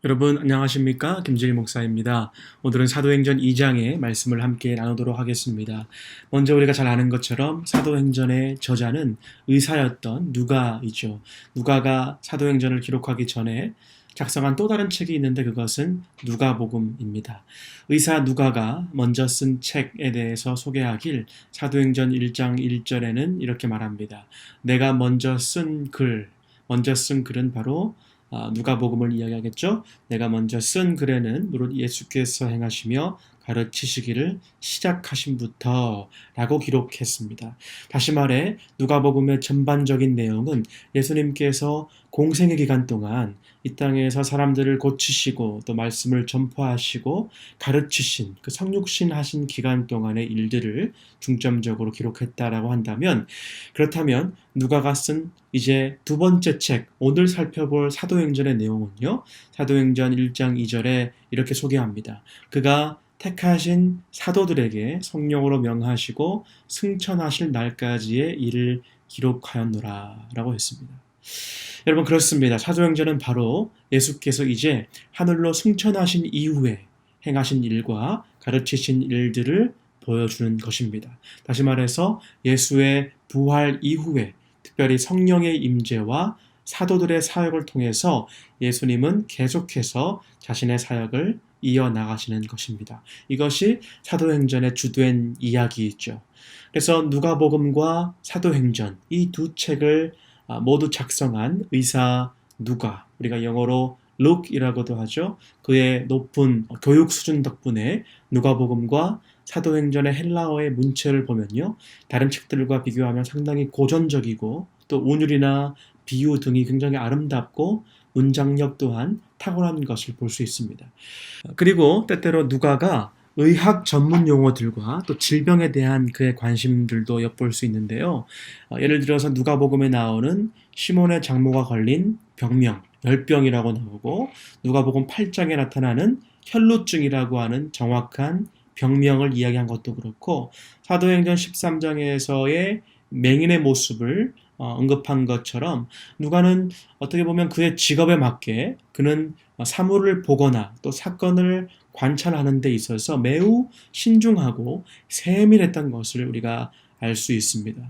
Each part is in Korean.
여러분 안녕하십니까? 김재일 목사입니다. 오늘은 사도행전 2장의 말씀을 함께 나누도록 하겠습니다. 먼저 우리가 잘 아는 것처럼 사도행전의 저자는 의사였던 누가이죠. 누가가 사도행전을 기록하기 전에 작성한 또 다른 책이 있는데 그것은 누가복음입니다. 의사 누가가 먼저 쓴 책에 대해서 소개하길 사도행전 1장 1절에는 이렇게 말합니다. 내가 먼저 쓴 글은 바로 누가복음을 이야기하겠죠. 내가 먼저 쓴 글에는 무릇 예수께서 행하시며 가르치시기를 시작하신부터 라고 기록했습니다. 다시 말해 누가복음의 전반적인 내용은 예수님께서 공생의 기간 동안 이 땅에서 사람들을 고치시고 또 말씀을 전파하시고 가르치신 그 성육신 하신 기간 동안의 일들을 중점적으로 기록했다라고 한다면, 그렇다면 누가가 쓴 이제 두 번째 책, 오늘 살펴볼 사도행전의 내용은요, 사도행전 1장 2절에 이렇게 소개합니다. 그가 택하신 사도들에게 성령으로 명하시고 승천하실 날까지의 일을 기록하였노라 라고 했습니다. 여러분, 그렇습니다. 사도행전은 바로 예수께서 이제 하늘로 승천하신 이후에 행하신 일과 가르치신 일들을 보여주는 것입니다. 다시 말해서 예수의 부활 이후에 특별히 성령의 임재와 사도들의 사역을 통해서 예수님은 계속해서 자신의 사역을 이어나가시는 것입니다. 이것이 사도행전의 주된 이야기이죠. 그래서 누가복음과 사도행전 이 두 책을 모두 작성한 의사 누가, 우리가 영어로 루크이라고도 하죠. 그의 높은 교육 수준 덕분에 누가복음과 사도행전의 헬라어의 문체를 보면요, 다른 책들과 비교하면 상당히 고전적이고 또 운율이나 비유 등이 굉장히 아름답고 문장력 또한 탁월한 것을 볼 수 있습니다. 그리고 때때로 누가가 의학 전문 용어들과 또 질병에 대한 그의 관심들도 엿볼 수 있는데요. 예를 들어서 누가복음에 나오는 시몬의 장모가 걸린 병명, 열병이라고 나오고, 누가복음 8장에 나타나는 혈루증이라고 하는 정확한 병명을 이야기한 것도 그렇고, 사도행전 13장에서의 맹인의 모습을 언급한 것처럼 누가는 어떻게 보면 그의 직업에 맞게 그는 사물을 보거나 또 사건을 관찰하는 데 있어서 매우 신중하고 세밀했던 것을 우리가 알 수 있습니다.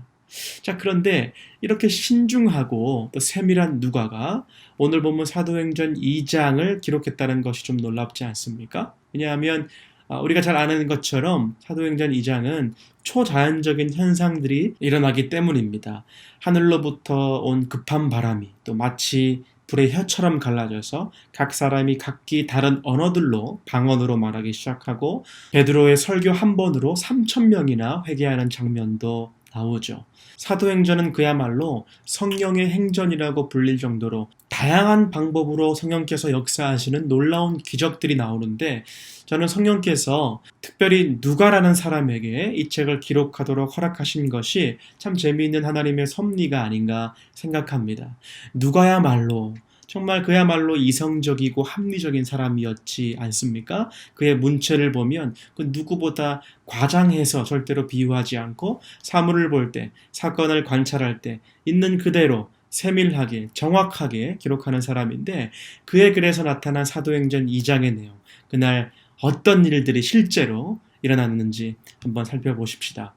자, 그런데 이렇게 신중하고 또 세밀한 누가가 오늘 보면 사도행전 2장을 기록했다는 것이 좀 놀랍지 않습니까? 왜냐하면 우리가 잘 아는 것처럼 사도행전 2장은 초자연적인 현상들이 일어나기 때문입니다. 하늘로부터 온 급한 바람이 또 마치 불의 혀처럼 갈라져서 각 사람이 각기 다른 언어들로 방언으로 말하기 시작하고, 베드로의 설교 한 번으로 3,000명이나 회개하는 장면도 나오죠. 사도행전은 그야말로 성령의 행전이라고 불릴 정도로 다양한 방법으로 성령께서 역사하시는 놀라운 기적들이 나오는데, 저는 성령께서 특별히 누가라는 사람에게 이 책을 기록하도록 허락하신 것이 참 재미있는 하나님의 섭리가 아닌가 생각합니다. 누가야말로 정말 그야말로 이성적이고 합리적인 사람이었지 않습니까? 그의 문체를 보면 그 누구보다 과장해서 절대로 비유하지 않고, 사물을 볼 때, 사건을 관찰할 때 있는 그대로 세밀하게 정확하게 기록하는 사람인데, 그의 글에서 나타난 사도행전 2장의 내용, 그날 어떤 일들이 실제로 일어났는지 한번 살펴보십시다.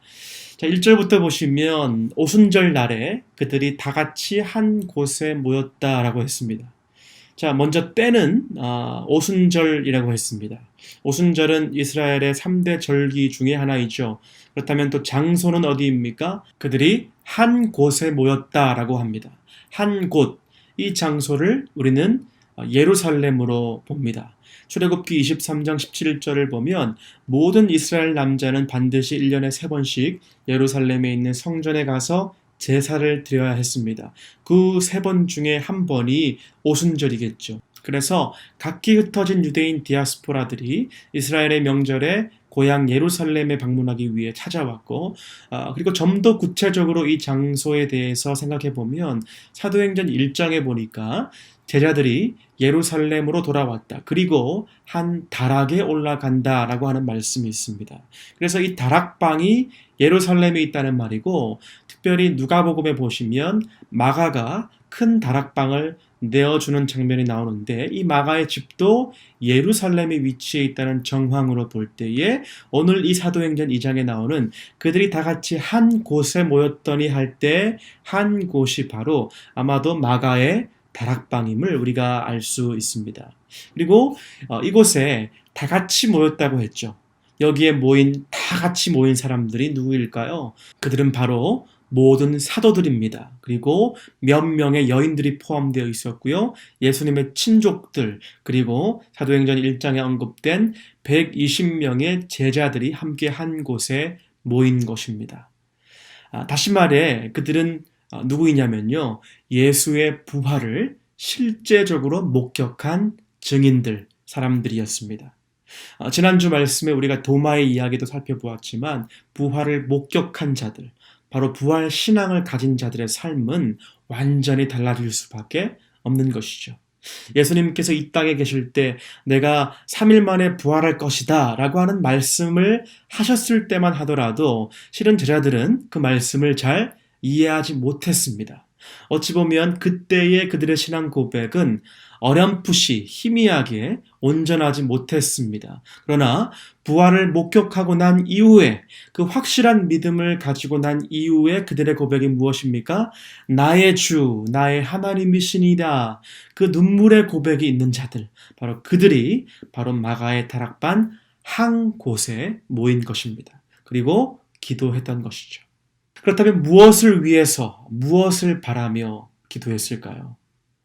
자, 1절부터 보시면 오순절 날에 그들이 다 같이 한 곳에 모였다라고 했습니다. 자, 먼저 때는 오순절이라고 했습니다. 오순절은 이스라엘의 3대 절기 중에 하나이죠. 그렇다면 또 장소는 어디입니까? 그들이 한 곳에 모였다라고 합니다. 한 곳, 이 장소를 우리는 예루살렘으로 봅니다. 출애굽기 23장 17절을 보면 모든 이스라엘 남자는 반드시 1년에 3번씩 예루살렘에 있는 성전에 가서 제사를 드려야 했습니다. 그 3번 중에 한 번이 오순절이겠죠. 그래서 각기 흩어진 유대인 디아스포라들이 이스라엘의 명절에 고향 예루살렘에 방문하기 위해 찾아왔고, 그리고 좀 더 구체적으로 이 장소에 대해서 생각해 보면 사도행전 1장에 보니까 제자들이 예루살렘으로 돌아왔다, 그리고 한 다락에 올라간다라고 하는 말씀이 있습니다. 그래서 이 다락방이 예루살렘에 있다는 말이고, 특별히 누가복음에 보시면 마가가 큰 다락방을 내어주는 장면이 나오는데 이 마가의 집도 예루살렘에 위치해 있다는 정황으로 볼 때에 오늘 이 사도행전 2장에 나오는 그들이 다 같이 한 곳에 모였더니 할 때 한 곳이 바로 아마도 마가의 다락방임을 우리가 알 수 있습니다. 그리고 이곳에 다 같이 모였다고 했죠. 여기에 다 같이 모인 사람들이 누구일까요? 그들은 바로 모든 사도들입니다. 그리고 몇 명의 여인들이 포함되어 있었고요. 예수님의 친족들, 그리고 사도행전 1장에 언급된 120명의 제자들이 함께 한 곳에 모인 것입니다. 다시 말해 그들은 누구이냐면요. 예수의 부활을 실제적으로 목격한 증인들, 사람들이었습니다. 지난주 말씀에 우리가 도마의 이야기도 살펴보았지만 부활을 목격한 자들, 바로 부활 신앙을 가진 자들의 삶은 완전히 달라질 수밖에 없는 것이죠. 예수님께서 이 땅에 계실 때 내가 3일 만에 부활할 것이다 라고 하는 말씀을 하셨을 때만 하더라도 실은 제자들은 그 말씀을 잘 이해하지 못했습니다. 어찌 보면 그때의 그들의 신앙 고백은 어렴풋이 희미하게 온전하지 못했습니다. 그러나 부활을 목격하고 난 이후에 그 확실한 믿음을 가지고 난 이후에 그들의 고백이 무엇입니까? 나의 주, 나의 하나님이시니이다. 그 눈물의 고백이 있는 자들, 바로 그들이 바로 마가의 다락방 한 곳에 모인 것입니다. 그리고 기도했던 것이죠. 그렇다면 무엇을 위해서, 무엇을 바라며 기도했을까요?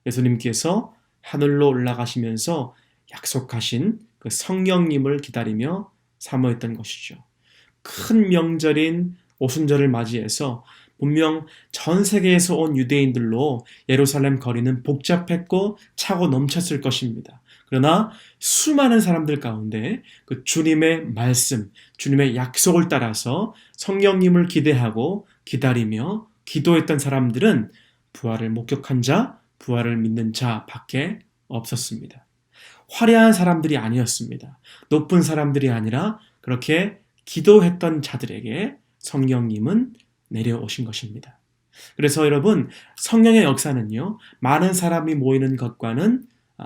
예수님께서 하늘로 올라가시면서 약속하신 그 성령님을 기다리며 사모했던 것이죠. 큰 명절인 오순절을 맞이해서 분명 전 세계에서 온 유대인들로 예루살렘 거리는 복잡했고 차고 넘쳤을 것입니다. 그러나 수많은 사람들 가운데 그 주님의 말씀, 주님의 약속을 따라서 성령님을 기대하고 기다리며 기도했던 사람들은 부활을 목격한 자, 부활을 믿는 자밖에 없었습니다. 화려한 사람들이 아니었습니다. 높은 사람들이 아니라 그렇게 기도했던 자들에게 성령님은 내려오신 것입니다. 그래서 여러분, 성령의 역사는요, 많은 사람이 모이는 것과는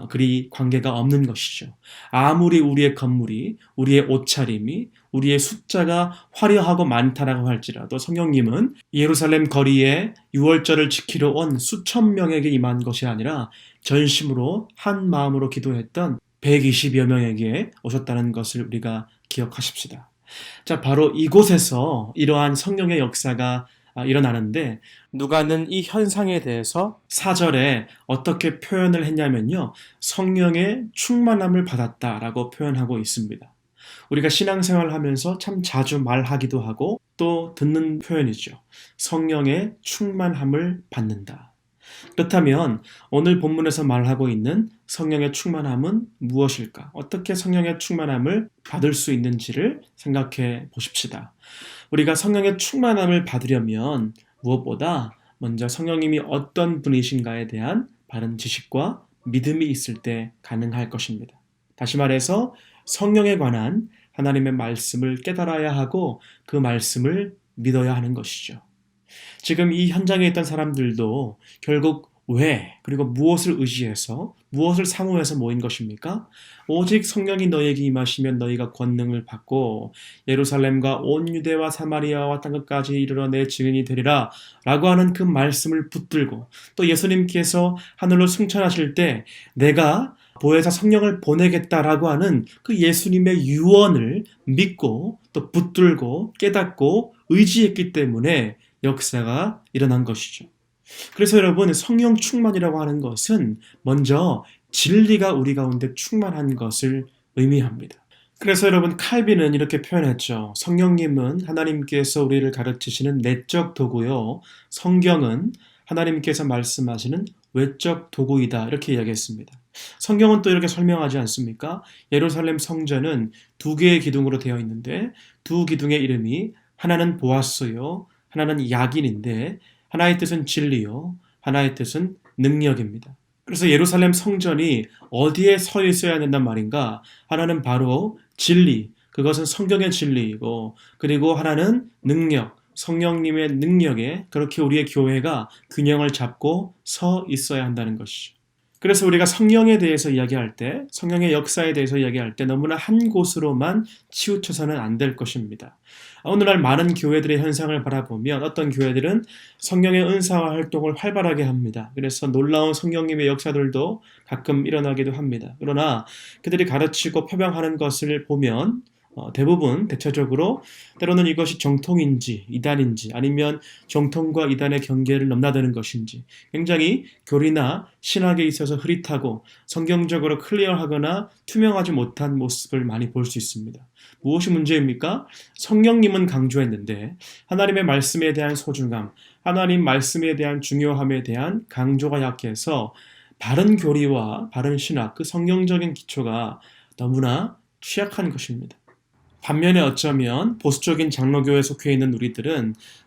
그리 관계가 없는 것이죠. 아무리 우리의 건물이, 우리의 옷차림이, 우리의 숫자가 화려하고 많다라고 할지라도 성령님은 예루살렘 거리에 유월절을 지키러 온 수천 명에게 임한 것이 아니라 전심으로 한 마음으로 기도했던 120여 명에게 오셨다는 것을 우리가 기억하십시다. 자, 바로 이곳에서 이러한 성령의 역사가 일어나는데 누가는 이 현상에 대해서 4절에 어떻게 표현을 했냐면요. 성령의 충만함을 받았다라고 표현하고 있습니다. 우리가 신앙생활을 하면서 참 자주 말하기도 하고 또 듣는 표현이죠. 성령의 충만함을 받는다. 그렇다면 오늘 본문에서 말하고 있는 성령의 충만함은 무엇일까? 어떻게 성령의 충만함을 받을 수 있는지를 생각해 보십시다. 우리가 성령의 충만함을 받으려면 무엇보다 먼저 성령님이 어떤 분이신가에 대한 바른 지식과 믿음이 있을 때 가능할 것입니다. 다시 말해서 성령에 관한 하나님의 말씀을 깨달아야 하고 그 말씀을 믿어야 하는 것이죠. 지금 이 현장에 있던 사람들도 결국 왜 그리고 무엇을 의지해서 무엇을 사모해서 모인 것입니까? 오직 성령이 너희에게 임하시면 너희가 권능을 받고 예루살렘과 온 유대와 사마리아와 땅끝까지 이르러 내 증인이 되리라 라고 하는 그 말씀을 붙들고 또 예수님께서 하늘로 승천하실 때 내가 보혜사 성령을 보내겠다라고 하는 그 예수님의 유언을 믿고 또 붙들고 깨닫고 의지했기 때문에 역사가 일어난 것이죠. 그래서 여러분, 성령 충만이라고 하는 것은 먼저 진리가 우리 가운데 충만한 것을 의미합니다. 그래서 여러분, 칼빈은 이렇게 표현했죠. 성령님은 하나님께서 우리를 가르치시는 내적 도구요, 성경은 하나님께서 말씀하시는 외적 도구이다, 이렇게 이야기했습니다. 성경은 또 이렇게 설명하지 않습니까? 예루살렘 성전은 두 개의 기둥으로 되어 있는데 두 기둥의 이름이 하나는 보아스요, 하나는 야긴인데 하나의 뜻은 진리요, 하나의 뜻은 능력입니다. 그래서 예루살렘 성전이 어디에 서 있어야 된단 말인가? 하나는 바로 진리, 그것은 성경의 진리이고, 그리고 하나는 능력, 성령님의 능력에 그렇게 우리의 교회가 균형을 잡고 서 있어야 한다는 것이죠. 그래서 우리가 성령에 대해서 이야기할 때, 성령의 역사에 대해서 이야기할 때 너무나 한 곳으로만 치우쳐서는 안 될 것입니다. 오늘날 많은 교회들의 현상을 바라보면 어떤 교회들은 성령의 은사와 활동을 활발하게 합니다. 그래서 놀라운 성령님의 역사들도 가끔 일어나기도 합니다. 그러나 그들이 가르치고 표방하는 것을 보면 대부분 대체적으로 때로는 이것이 정통인지 이단인지 아니면 정통과 이단의 경계를 넘나드는 것인지 굉장히 교리나 신학에 있어서 흐릿하고 성경적으로 클리어하거나 투명하지 못한 모습을 많이 볼 수 있습니다. 무엇이 문제입니까? 성령님은 강조했는데 하나님의 말씀에 대한 소중함, 하나님 말씀에 대한 중요함에 대한 강조가 약해서 바른 교리와 바른 신학, 그 성경적인 기초가 너무나 취약한 것입니다. 반면에 어쩌면 보수적인 장로교에 속해 있는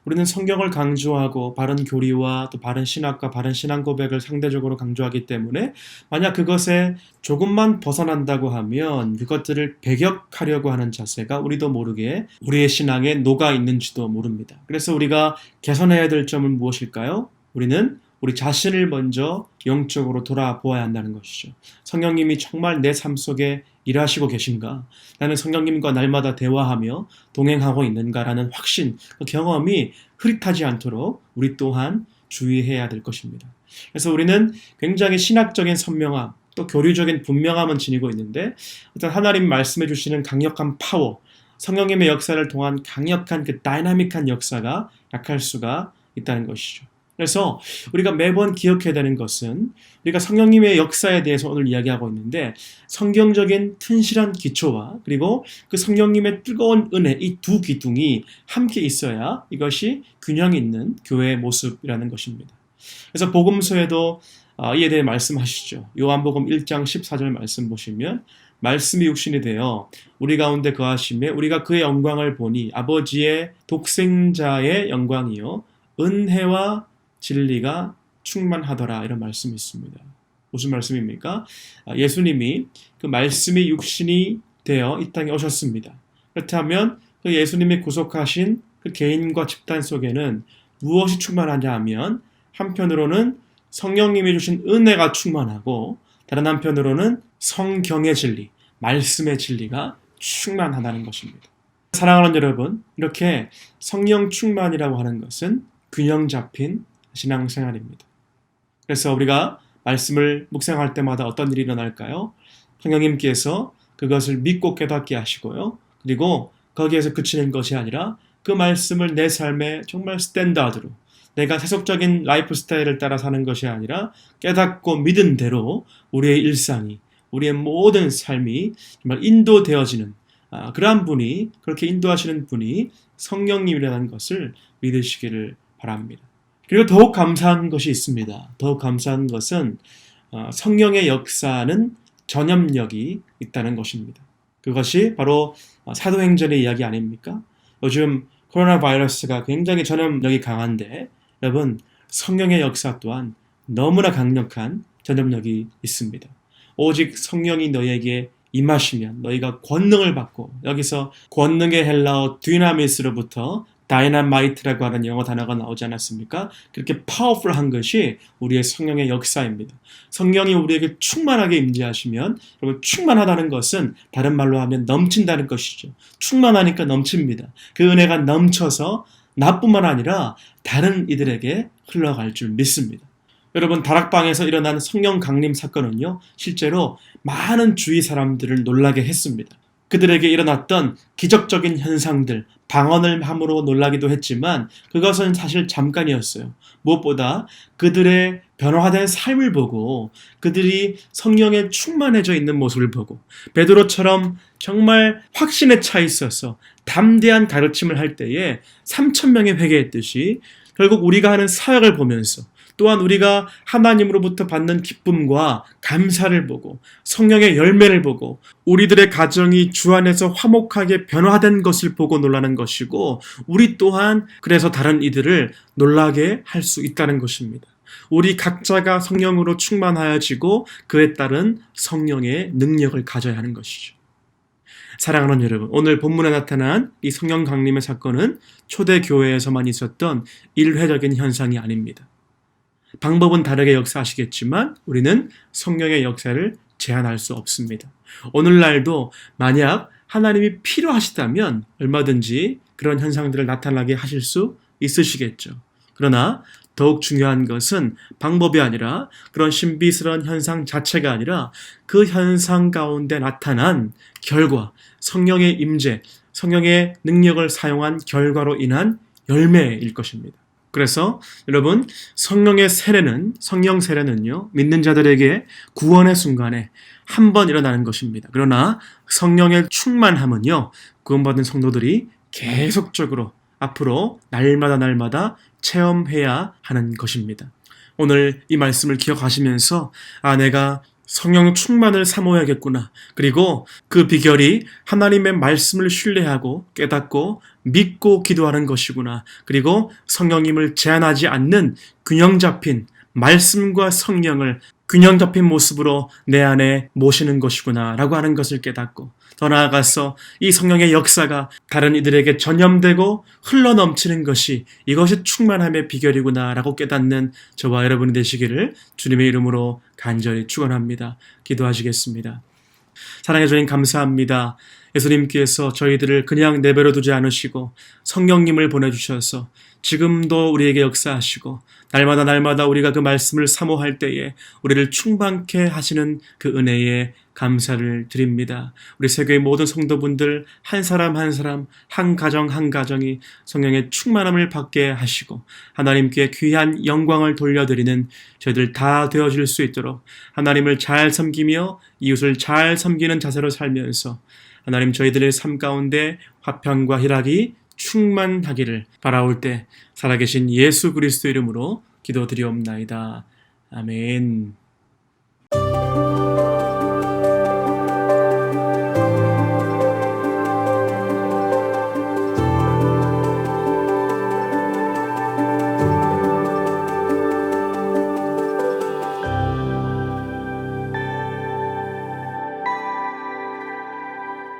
우리는 성경을 강조하고 바른 교리와 또 바른 신학과 바른 신앙 고백을 상대적으로 강조하기 때문에 만약 그것에 조금만 벗어난다고 하면 그것들을 배격하려고 하는 자세가 우리도 모르게 우리의 신앙에 녹아 있는지도 모릅니다. 그래서 우리가 개선해야 될 점은 무엇일까요? 우리는 우리 자신을 먼저 영적으로 돌아보아야 한다는 것이죠. 성령님이 정말 내 삶 속에 일하시고 계신가? 나는 성령님과 날마다 대화하며 동행하고 있는가라는 확신, 그 경험이 흐릿하지 않도록 우리 또한 주의해야 될 것입니다. 그래서 우리는 굉장히 신학적인 선명함, 또 교리적인 분명함은 지니고 있는데 어떤 하나님 말씀해 주시는 강력한 파워, 성령님의 역사를 통한 강력한 그 다이나믹한 역사가 약할 수가 있다는 것이죠. 그래서 우리가 매번 기억해야 되는 것은 우리가 성령님의 역사에 대해서 오늘 이야기하고 있는데 성경적인 튼실한 기초와 그리고 그 성령님의 뜨거운 은혜, 이 두 기둥이 함께 있어야 이것이 균형 있는 교회의 모습이라는 것입니다. 그래서 복음서에도 이에 대해 말씀하시죠. 요한복음 1장 14절 말씀 보시면 말씀이 육신이 되어 우리 가운데 거하심에 우리가 그의 영광을 보니 아버지의 독생자의 영광이요 은혜와 진리가 충만하더라, 이런 말씀이 있습니다. 무슨 말씀입니까? 예수님이 그 말씀이 육신이 되어 이 땅에 오셨습니다. 그렇다면 그 예수님이 구속하신 그 개인과 집단 속에는 무엇이 충만하냐 하면 한편으로는 성령님이 주신 은혜가 충만하고 다른 한편으로는 성경의 진리, 말씀의 진리가 충만하다는 것입니다. 사랑하는 여러분, 이렇게 성령 충만이라고 하는 것은 균형 잡힌 신앙생활입니다. 그래서 우리가 말씀을 묵상할 때마다 어떤 일이 일어날까요? 성령님께서 그것을 믿고 깨닫게 하시고요. 그리고 거기에서 그치는 것이 아니라 그 말씀을 내 삶에 정말 스탠다드로 내가 세속적인 라이프 스타일을 따라 사는 것이 아니라 깨닫고 믿은 대로 우리의 일상이, 우리의 모든 삶이 정말 인도되어지는 그러한 분이, 그렇게 인도하시는 분이 성령님이라는 것을 믿으시기를 바랍니다. 그리고 더욱 감사한 것이 있습니다. 더욱 감사한 것은 성령의 역사는 전염력이 있다는 것입니다. 그것이 바로 사도행전의 이야기 아닙니까? 요즘 코로나 바이러스가 굉장히 전염력이 강한데 여러분, 성령의 역사 또한 너무나 강력한 전염력이 있습니다. 오직 성령이 너희에게 임하시면 너희가 권능을 받고, 여기서 권능의 헬라어 dynamis로부터 다이나마이트라고 하는 영어 단어가 나오지 않았습니까? 그렇게 파워풀한 것이 우리의 성령의 역사입니다. 성령이 우리에게 충만하게 임재하시면, 여러분, 충만하다는 것은 다른 말로 하면 넘친다는 것이죠. 충만하니까 넘칩니다. 그 은혜가 넘쳐서 나뿐만 아니라 다른 이들에게 흘러갈 줄 믿습니다. 여러분, 다락방에서 일어난 성령 강림 사건은요, 실제로 많은 주위 사람들을 놀라게 했습니다. 그들에게 일어났던 기적적인 현상들, 방언을 함으로 놀라기도 했지만 그것은 사실 잠깐이었어요. 무엇보다 그들의 변화된 삶을 보고, 그들이 성령에 충만해져 있는 모습을 보고, 베드로처럼 정말 확신에 차 있어서 담대한 가르침을 할 때에 3,000명이 회개했듯이 결국 우리가 하는 사역을 보면서, 또한 우리가 하나님으로부터 받는 기쁨과 감사를 보고 성령의 열매를 보고 우리들의 가정이 주 안에서 화목하게 변화된 것을 보고 놀라는 것이고, 우리 또한 그래서 다른 이들을 놀라게 할 수 있다는 것입니다. 우리 각자가 성령으로 충만하여지고 그에 따른 성령의 능력을 가져야 하는 것이죠. 사랑하는 여러분, 오늘 본문에 나타난 이 성령 강림의 사건은 초대교회에서만 있었던 일회적인 현상이 아닙니다. 방법은 다르게 역사하시겠지만 우리는 성령의 역사를 제한할 수 없습니다. 오늘날도 만약 하나님이 필요하시다면 얼마든지 그런 현상들을 나타나게 하실 수 있으시겠죠. 그러나 더욱 중요한 것은 방법이 아니라 그런 신비스러운 현상 자체가 아니라 그 현상 가운데 나타난 결과, 성령의 임재, 성령의 능력을 사용한 결과로 인한 열매일 것입니다. 그래서 여러분, 성령 세례는요, 믿는 자들에게 구원의 순간에 한 번 일어나는 것입니다. 그러나 성령의 충만함은요, 구원받은 성도들이 계속적으로 앞으로 날마다 체험해야 하는 것입니다. 오늘 이 말씀을 기억하시면서 내가 성령 충만을 사모해야겠구나. 그리고 그 비결이 하나님의 말씀을 신뢰하고 깨닫고 믿고 기도하는 것이구나. 그리고 성령님을 제한하지 않는 균형 잡힌 말씀과 성령을 균형 잡힌 모습으로 내 안에 모시는 것이구나 라고 하는 것을 깨닫고, 더 나아가서 이 성령의 역사가 다른 이들에게 전염되고 흘러넘치는 것이 이것이 충만함의 비결이구나 라고 깨닫는 저와 여러분이 되시기를 주님의 이름으로 간절히 축원합니다. 기도하시겠습니다. 사랑해 주님 감사합니다. 예수님께서 저희들을 그냥 내버려 두지 않으시고 성령님을 보내주셔서 지금도 우리에게 역사하시고 날마다 우리가 그 말씀을 사모할 때에 우리를 충만케 하시는 그 은혜에 감사를 드립니다. 우리 세계의 모든 성도분들 한 사람 한 가정이 성령의 충만함을 받게 하시고 하나님께 귀한 영광을 돌려드리는 저희들 다 되어질 수 있도록 하나님을 잘 섬기며 이웃을 잘 섬기는 자세로 살면서 하나님 저희들의 삶 가운데 화평과 희락이 충만하기를 바라올 때 살아계신 예수 그리스도 이름으로 기도드리옵나이다. 아멘.